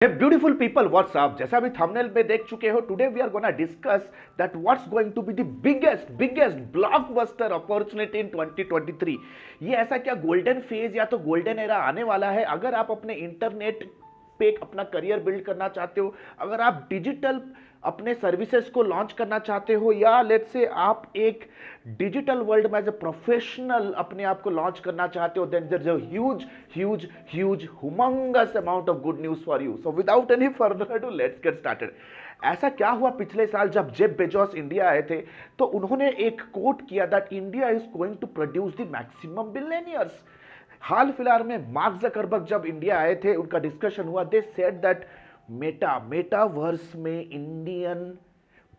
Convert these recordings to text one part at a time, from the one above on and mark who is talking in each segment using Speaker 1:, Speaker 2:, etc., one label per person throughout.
Speaker 1: Hey beautiful people, what's up? जैसा अभी thumbnail में देख चुके हो, today we are gonna discuss that what's going to be the biggest blockbuster opportunity in 2023. ये ऐसा क्या गोल्डन फेज या तो गोल्डन एरा आने वाला है अगर आप अपने इंटरनेट पे अपना करियर बिल्ड करना चाहते हो, अगर आप डिजिटल अपने सर्विसेज को लॉन्च करना चाहते हो, या लेट्स से आप एक डिजिटल वर्ल्ड में एज ए प्रोफेशनल अपने आप को लॉन्च करना चाहते हो, then there is a huge humongous amount of good news for you. So without any further ado, let's get started. ऐसा क्या हुआ पिछले साल जब जेफ बेजोस इंडिया आए थे, तो उन्होंने एक कोट किया that India is going to produce the maximum billionaires. हाल फिलहाल में मार्क जकरबर्ग जब इंडिया आए थे, उनका डिस्कशन हुआ, दे सेड दैट मेटावर्स में Indian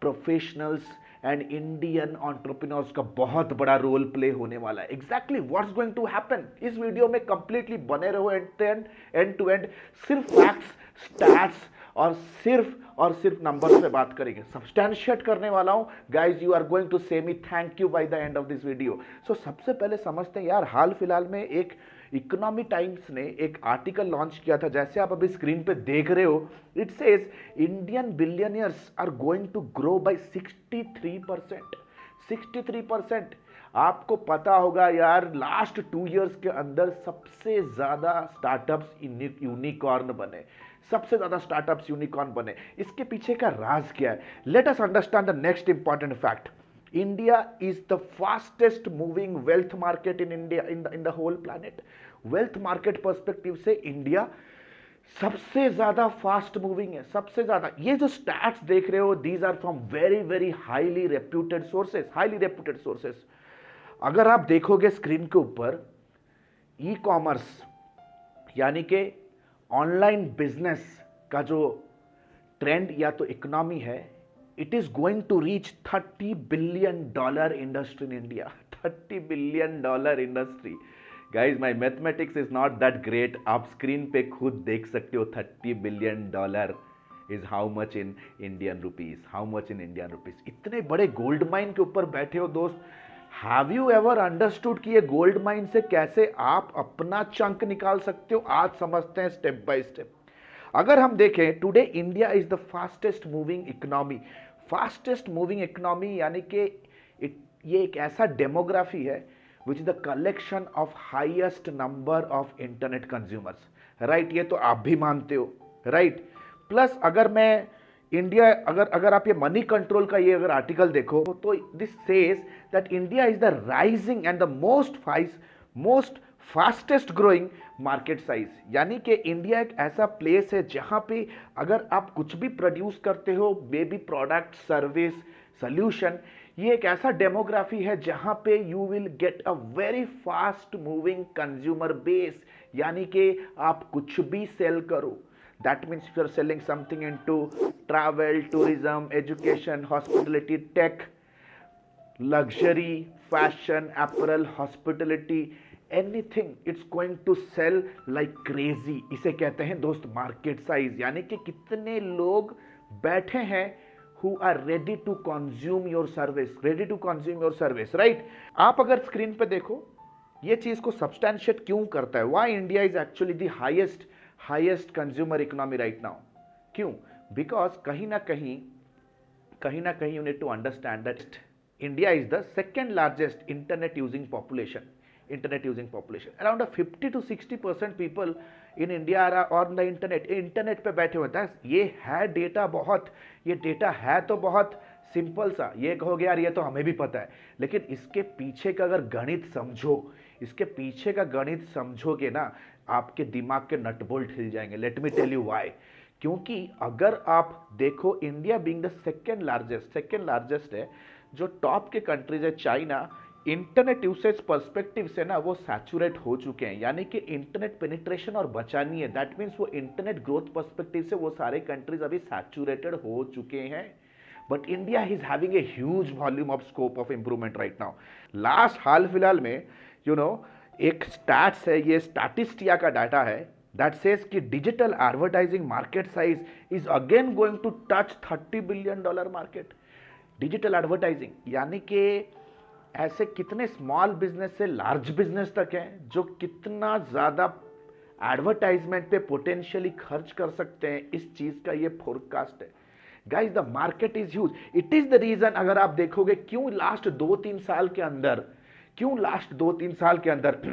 Speaker 1: professionals and Indian entrepreneurs का बहुत बड़ा रोल प्ले होने वाला है. Exactly what's going to happen, इस वीडियो में कंप्लीटली बने रहो एंड टू एंड. सिर्फ फैक्ट्स, स्टैट्स और सिर्फ नंबर्स पे बात करेंगे. सब्सटैंशिएट करने वाला हूं guys. You are going to say me thank you by the end of this video. So सबसे पहले समझते हैं यार, हाल फिलहाल में एक इकोनॉमी टाइम्स ने एक आर्टिकल लॉन्च किया था, जैसे आप अभी स्क्रीन पे देख रहे हो. It says Indian billionaires are going to grow by 63%. 63%. आपको पता होगा यार, लास्ट 2 इयर्स के अंदर सबसे ज्यादा स्टार्टअप्स यूनिकॉर्न बने, सबसे ज्यादा स्टार्टअप्स यूनिकॉर्न बने. इसके पीछे का राज क्या है? Let us understand the next important fact. India is the fastest moving wealth market in India in the whole planet. Wealth market perspective से इंडिया सबसे ज्यादा फास्ट मूविंग है, सबसे ज्यादा. ये जो स्टैट्स देख रहे हो, these are from very highly reputed sources. अगर आप देखोगे स्क्रीन के ऊपर, ई कॉमर्स यानी कि ऑनलाइन बिजनेस का जो ट्रेंड या तो इकोनॉमी है, it is going to reach $30 billion industry in India. $30 billion industry. Guys, my mathematics is not that great. आप स्क्रीन पे खुद देख सकते हो. $30 billion is how much in Indian rupees? How much in Indian rupees? इतने बड़े gold mine के ऊपर बैठे हो दोस्त. हैव यू एवर अंडरस्टूड कि ये गोल्ड माइन से कैसे आप अपना चंक निकाल सकते हो? आज समझते हैं स्टेप बाय स्टेप. अगर हम देखें, today India is the fastest moving economy यानी कि ये एक ऐसा डेमोग्राफी है which is the collection of highest number of internet consumers. Right, ये तो आप भी मानते हो. राइट. प्लस अगर मैं इंडिया, अगर आप ये मनी कंट्रोल का ये अगर आर्टिकल देखो, तो this says that India is the rising and the most fastest growing market size. यानी कि इंडिया एक ऐसा प्लेस है जहां पे अगर आप कुछ भी प्रोड्यूस करते हो, बेबी प्रोडक्ट, सर्विस, सॉल्यूशन, ये एक ऐसा डेमोग्राफी है जहां पे you will get a very fast moving consumer base. यानी कि आप कुछ भी सेल करो, that means you are selling something into travel, tourism, education, hospitality, tech, luxury, fashion, apparel, hospitality, anything, it's going to sell like crazy. इसे कहते हैं दोस्त मार्केट साइज. यानी कि कितने लोग बैठे हैं who are ready to consume your service, right? आप अगर स्क्रीन पे देखो, ये चीज को सब्सटैंशिएट क्यों करता है? why India is actually the highest consumer economy right now? क्यों? because कहीं ना कहीं you need to understand that India is the second largest internet using population. Around 50 to 60% people in India are on the internet पे बैठे होते हैं. ये है डेटा तो बहुत सिंपल सा. ये कहोगे यार ये तो हमें भी पता है, लेकिन इसके पीछे का अगर गणित समझोगे ना, आपके दिमाग के नट बोल्ट हिल जाएंगे. Let me tell you why. क्योंकि अगर आप देखो, India being the second largest है, जो टॉप के कंट्रीज है, चाइना, इंटरनेट यूसेज पर्सपेक्टिव से ना वो सैचुरेट हो चुके हैं. यानी कि इंटरनेट पेनिट्रेशन और बचा नहीं है. दैट मीन्स वो इंटरनेट ग्रोथ पर्सपेक्टिव से वो सारे कंट्रीज अभी सैचुरेटेड हो चुके हैं. But India is having a huge volume of scope of improvement right now. Last हाल फिलहाल में एक स्टैट्स है, ये स्टैटिस्टिया का डाटा है, that says कि digital advertising market size is again going to touch $30 billion market. Digital advertising यानी कि ऐसे कितने स्मॉल बिजनेस से लार्ज बिजनेस तक हैं जो कितना ज्यादा एडवर्टाइजमेंट पे पोटेंशियली खर्च कर सकते हैं, इस चीज का ये फोरकास्ट है। Guys the market is huge, it is the reason अगर आप देखोगे क्यों लास्ट 2-3 साल के अंदर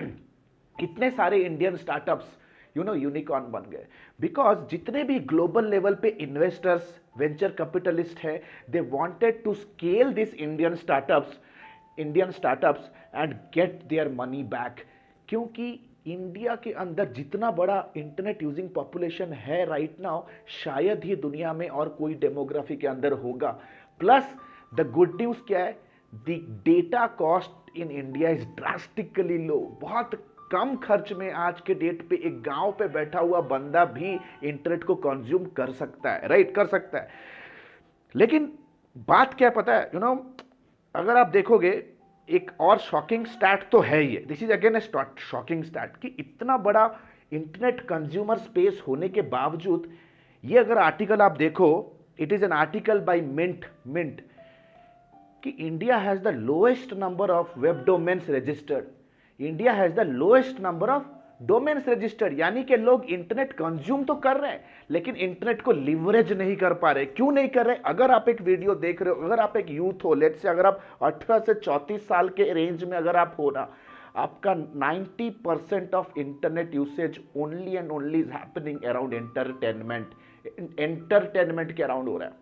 Speaker 1: इतने सारे इंडियन स्टार्टअप्स यूनिकॉर्न बन गए। बिकॉज जितने भी ग्लोबल लेवल पे इन्वेस्टर्स, वेंचर कैपिटलिस्ट है, they wanted to scale this Indian startups and get their money back. क्योंकि इंडिया के अंदर जितना बड़ा इंटरनेट यूजिंग पॉपुलेशन है राइट नाउ, शायद ही दुनिया में और कोई डेमोग्राफी के अंदर होगा। प्लस द गुड न्यूज क्या है, the data cost in India is drastically low. बहुत कम खर्च में आज के डेट पे एक गांव पे बैठा हुआ बंदा भी इंटरनेट को कंज्यूम कर सकता है, राइट, कर सकता है। लेकिन बात क्या पता है, अगर आप देखोगे एक और शॉकिंग स्टैट तो है ये, this is again a shocking stat कि इतना बड़ा इंटरनेट कंज्यूमर स्पेस होने के बावजूद, ये अगर आर्टिकल आप देखो, it is an article by Mint कि India has the lowest number of web domains registered. India has the lowest number of domains registered, यानी कि लोग इंटरनेट कंज्यूम तो कर रहे हैं लेकिन इंटरनेट को लिवरेज नहीं कर पा रहे। क्यों नहीं कर रहे? अगर आप एक वीडियो देख रहे हो, अगर आप एक यूथ हो, लेट्स से अगर आप 18 से 34 साल के रेंज में अगर आप हो ना, आपका 90% of internet usage only and only is happening around entertainment के अराउंड हो रहा है।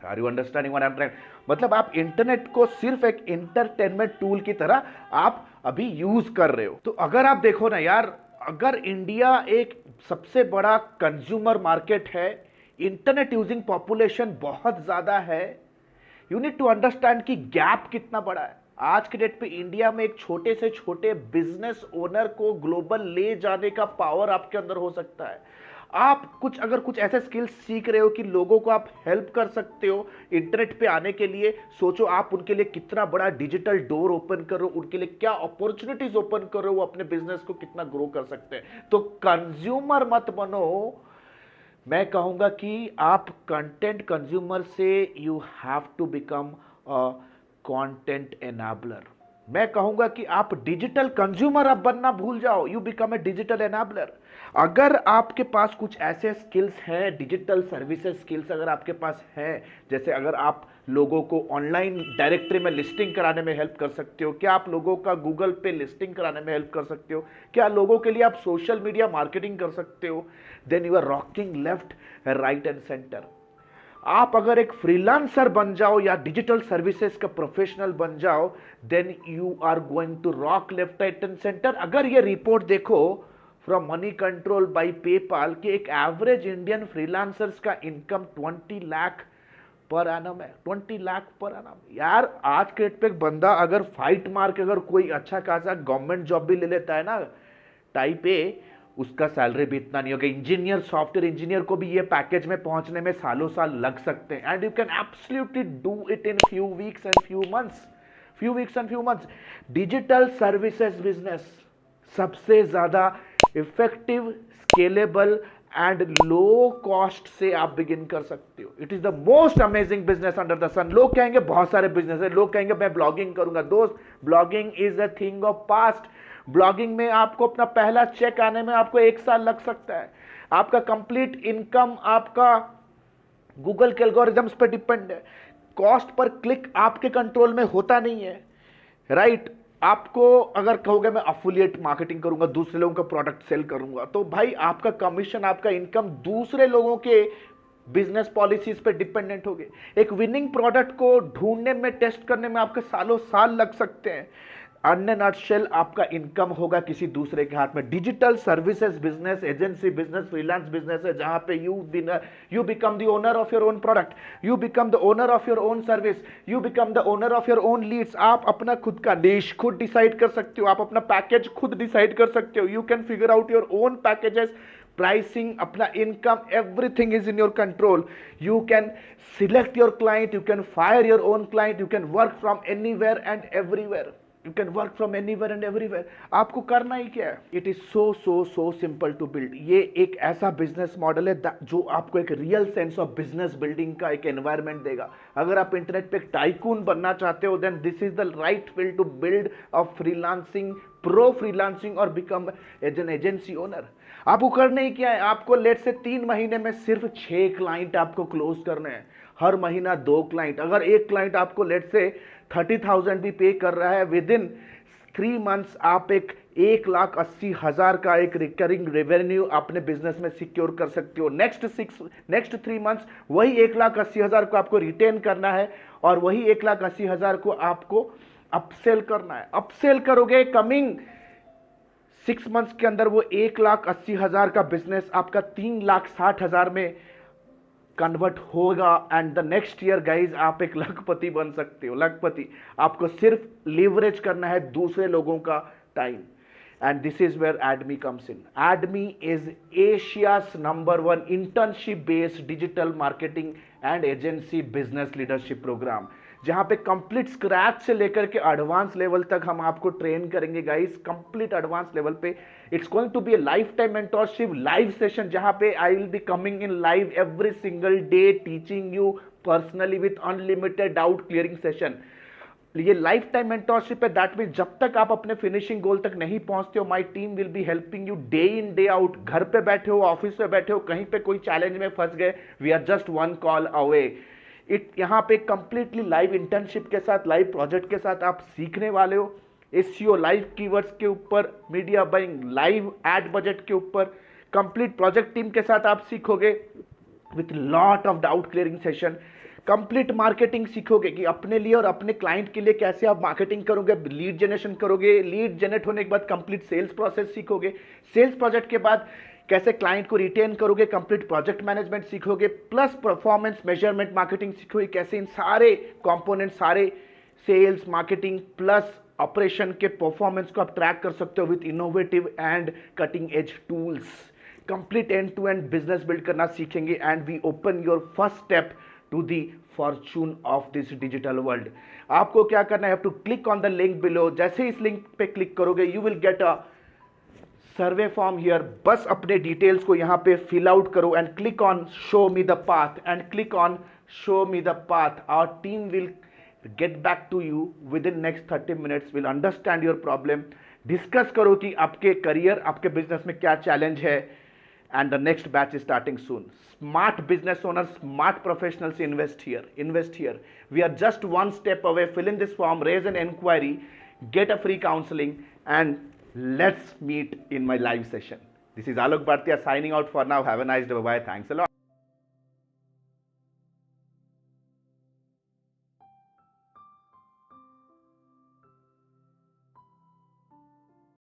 Speaker 1: Are you understanding what I am trying? मतलब आप इंटरनेट को सिर्फ एक एंटरटेनमेंट टूल की तरह आप अभी यूज कर रहे हो। तो अगर आप देखो ना यार, अगर इंडिया एक सबसे बड़ा कंज्यूमर मार्केट है, इंटरनेट यूजिंग पॉपुलेशन बहुत ज्यादा है, यू नीड टू अंडरस्टैंड कि गैप कितना बड़ा है। आज के डेट पे इंडिया में एक छोटे से छोटे बिजनेस ओनर को ग्लोबल ले जाने का पावर आपके अंदर हो सकता है। आप अगर कुछ ऐसे स्किल्स सीख रहे हो कि लोगों को आप हेल्प कर सकते हो इंटरनेट पे आने के लिए, सोचो आप उनके लिए कितना बड़ा डिजिटल डोर ओपन कर रहे हो, उनके लिए क्या अपॉर्चुनिटीज ओपन कर रहे हो, अपने बिजनेस को कितना ग्रो कर सकते हैं। तो कंज्यूमर मत बनो, मैं कहूंगा कि आप कंटेंट कंज्यूमर से you have to become a content enabler. मैं कहूंगा कि आप डिजिटल कंज्यूमर अब बनना भूल जाओ, you become a digital enabler. अगर आपके पास कुछ ऐसे स्किल्स हैं, डिजिटल सर्विसेज स्किल्स अगर आपके पास हैं, जैसे अगर आप लोगों को ऑनलाइन डायरेक्टरी में लिस्टिंग कराने में हेल्प कर सकते हो, क्या आप लोगों का गूगल पे लिस्टिंग कराने में हेल्प कर सकते हो, क्या लोगों के लिए आप सोशल मीडिया मार्केटिंग कर सकते हो, then you are rocking left, right and centre. आप अगर एक फ्रीलांसर बन जाओ या डिजिटल सर्विसेज का प्रोफेशनल बन जाओ, then you are going to rock left, right and centre. अगर ये रिपोर्ट देखो from Moneycontrol by PayPal कि एक एवरेज इंडियन फ्रीलांसर्स का इनकम 20 लाख पर एनम है, 20 लाख पर एनम। यार आज के डेट पे एक बंदा अगर फाइट मार के अगर कोई अच्छा खासा गवर्नमेंट जॉब भी ले लेता है ना टाइप ए, उसका सैलरी भी इतना नहीं होगा। इंजीनियर, सॉफ्टवेयर इंजीनियर को भी ये पैकेज में पहुंचने में सालों साल लग सकते हैं, and you can absolutely do it in few weeks and few months. Digital services business सबसे ज्यादा effective, scalable and low cost से आप बिगिन कर सकते हो। It is the most amazing business under the sun. लोग कहेंगे बहुत सारे बिजनेस है, लोग कहेंगे मैं ब्लॉगिंग करूंगा। दोस्त, blogging is a thing of past. Blogging में आपको अपना पहला चेक आने में आपको 1 साल लग सकता है। आपका कंप्लीट इनकम आपका गूगल के एल्गोरिथम्स पर डिपेंड है। कॉस्ट पर क्लिक आपके कंट्रोल में होता नहीं है, राइट। आपको अगर कहोगे मैं अफिलिएट मार्केटिंग करूंगा, दूसरे लोगों का प्रोडक्ट सेल करूंगा, तो भाई आपका कमीशन, आपका इनकम दूसरे लोगों के बिजनेस पॉलिसीज पे डिपेंडेंट होगे। एक विनिंग प्रोडक्ट को ढूंढने में, टेस्ट करने में आपके सालों साल लग सकते हैं। अन्य नटशेल आपका इनकम होगा किसी दूसरे के हाथ में। Digital services business, agency business, freelance business है जहां पे you become the owner of your own product, you become the owner of your own service, you become the owner of your own leads. आप अपना खुद का निश खुद decide कर सकते हो, आप अपना पैकेज खुद डिसाइड कर सकते हो। You can figure out your own packages, pricing, अपना income, everything is in your control. You can select your client, you can fire your own client, you can work from anywhere and everywhere. You can work from anywhere and everywhere. आपको करना ही क्या है, it is so so so simple to build. ये एक ऐसा business model है जो आपको एक real sense of business building का एक एनवायरनमेंट देगा। अगर आप इंटरनेट पे एक टाइकून बनना चाहते हो, then this is the right field to build a freelancing, pro freelancing और become as an agency owner. आपको करना ही क्या है, आपको लेट से 3 महीने में सिर्फ 6 क्लाइंट आपको क्लोज करने हैं, हर महीना 2 क्लाइंट। अगर एक क्लाइंट आपको लेट से 30,000 भी पे कर रहा है, विद इन 3 मंथ्स आप एक 1,80,000 का एक रिकरिंग रेवेन्यू अपने बिजनेस में सिक्योर कर सकते हो। नेक्स्ट 3 मंथ्स वही 1,80,000 को आपको रिटेन करना है और वही 1,80,000 को आपको अपसेल करना है। अपसेल करोगे, कमिंग 6 मंथ्स के अंदर वो 1,80,000 का बिजनेस आपका 3,60,000 में कन्वर्ट होगा and the next year guys आप एक लखपति बन सकते हो। लखपति, आपको सिर्फ लीवरेज करना है दूसरे लोगों का time, and this is where एडमी कम्स इन। एडमी is Asia's number 1 internship based digital marketing and agency business leadership program, जहां पे कंप्लीट स्क्रैच से लेकर के एडवांस लेवल तक हम आपको ट्रेन करेंगे गाइस, कंप्लीट एडवांस लेवल पे। It's going to be a life time mentorship live session, जहां पे I will be coming in live every single day teaching you personally with unlimited doubt clearing session. ये life time mentorship है, that mean जब तक आप अपने finishing गोल तक नहीं पहुंचते हो, my team will be helping you day in day out. घर पे बैठे हो, ऑफिस पे बैठे हो, कहीं पे कोई चैलेंज में फंस गए, we are just 1 call away. यहाँ पे कंप्लीटली लाइव इंटर्नशिप के साथ, लाइव प्रोजेक्ट के साथ आप सीखने वाले हो। एसईओ, लाइव कीवर्ड्स के ऊपर, media buying, live ad budget के ऊपर, कंप्लीट प्रोजेक्ट टीम के साथ आप सीखोगे with lot of doubt clearing session. Complete marketing सीखोगे कि अपने लिए और अपने क्लाइंट के लिए कैसे आप मार्केटिंग करोगे, लीड जनरेशन करोगे। लीड जनरेट होने के बाद कंप्लीट सेल्स प्रोसेस सीखोगे। सेल्स प्रोजेक्ट के बाद कैसे क्लाइंट को रिटेन करोगे, कंप्लीट प्रोजेक्ट मैनेजमेंट सीखोगे, प्लस परफॉर्मेंस मेजरमेंट मार्केटिंग सीखोगे, कैसे इन सारे कंपोनेंट, सारे सेल्स, मार्केटिंग प्लस ऑपरेशन के परफॉर्मेंस को आप ट्रैक कर सकते हो with innovative and cutting edge tools. Complete end to end business build करना सीखेंगे and we open your first step to the fortune of this digital world. आपको क्या करना है, to click on the link below. जैसे इस link पे click करोगे, you will get a survey form here. बस अपने डिटेल्स को यहाँ पे फिल आउट करो and click on show me the path, and click on show me the path. Our team will get back to you within next 30 minutes, will understand your problem, discuss करो कि आपके career, आपके business में क्या challenge है, and the next batch is starting soon. Smart business owner, smart professionals, invest here, invest here. We are just one step away. Fill in this form, raise an inquiry, get a free counseling, and let's meet in my live session. This is Alok Bhartiya signing out for now. Have a nice day. Bye bye. Thanks a lot.